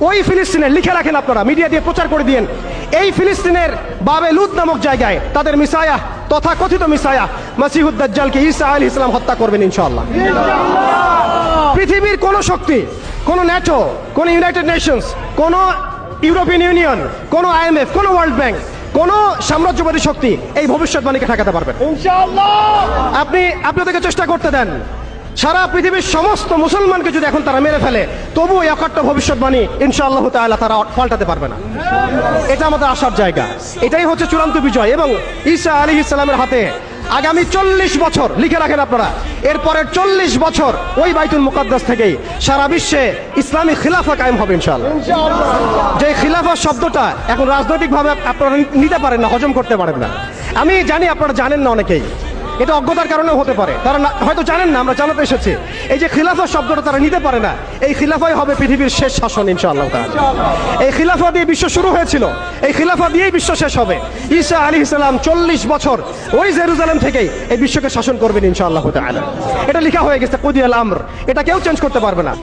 ওই ফিলিস্তিনের লিখে রাখেন আপনারা, মিডিয়া দিয়ে প্রচার করে দিয়েন, এই ফিলিস্তিনের বাবে লুদ নামক জায়গায় তাদের মিসায়া তথা কথিত মিসায়া মাসিহুদ দাজ্জালকে ঈসা আলাইহিস সালাম হত্যা করবেন ইনশাআল্লাহ। পৃথিবীর কোন শক্তি, কোন ন্যাটো, কোন ইউনাইটেড নেশনস, কোন ইউরোপিয়ান ইউনিয়ন, কোন IMF, কোন ওয়ার্ল্ড ব্যাংক, কোন সাম্রাজ্যবাদী শক্তি এই ভবিষ্যৎবাণীকে ঠেকাতে পারবে ইনশাআল্লাহ। আপনি আপনাদেরকে চেষ্টা করতে দেন, সারা পৃথিবীর সমস্ত মুসলমানকে যদি এখন তারা মেরে ফেলে, তবুও এই অকাট্য ভবিষ্যৎবাণী ইনশাআল্লাহ তাআলা তারা পাল্টাতে পারবে না। এটা আমাদের আশার জায়গা, এটাই হচ্ছে চূড়ান্ত বিজয়। এবং ঈসা আলাইহিস সালামের হাতে আগামী 40 বছর লিখে রাখেন আপনারা, এরপরের 40 বছর ওই বাইতুল মুকাদ্দাস থেকেই সারা বিশ্বে ইসলামী খিলাফা কায়েম হবে ইনশাআল্লাহ। যে খিলাফা শব্দটা এখন রাজনৈতিকভাবে আপনারা নিতে পারেন না, হজম করতে পারেন না। আমি জানি আপনারা জানেন না, অনেকেই এটা অজ্ঞতার কারণেও হতে পারে, তারা হয়তো জানেন না, আমরা জানাতে এসেছি। এই যে খিলাফা শব্দটা তারা নিতে পারে না, এই খিলাফাই হবে পৃথিবীর শেষ শাসন ইনশাআল্লাহ তাআলা। এই খিলাফা দিয়ে বিশ্ব শুরু হয়েছিল, এই খিলাফা দিয়েই বিশ্ব শেষ হবে। ঈসা আলাইহিস সালাম 40 বছর ওই জেরুজালেম থেকেই এই বিশ্বকে শাসন করবেন ইনশাআল্লাহ তাআলা। এটা লেখা হয়ে গেছে কুদিয়াল আমর, এটা কেউ চেঞ্জ করতে পারবে না।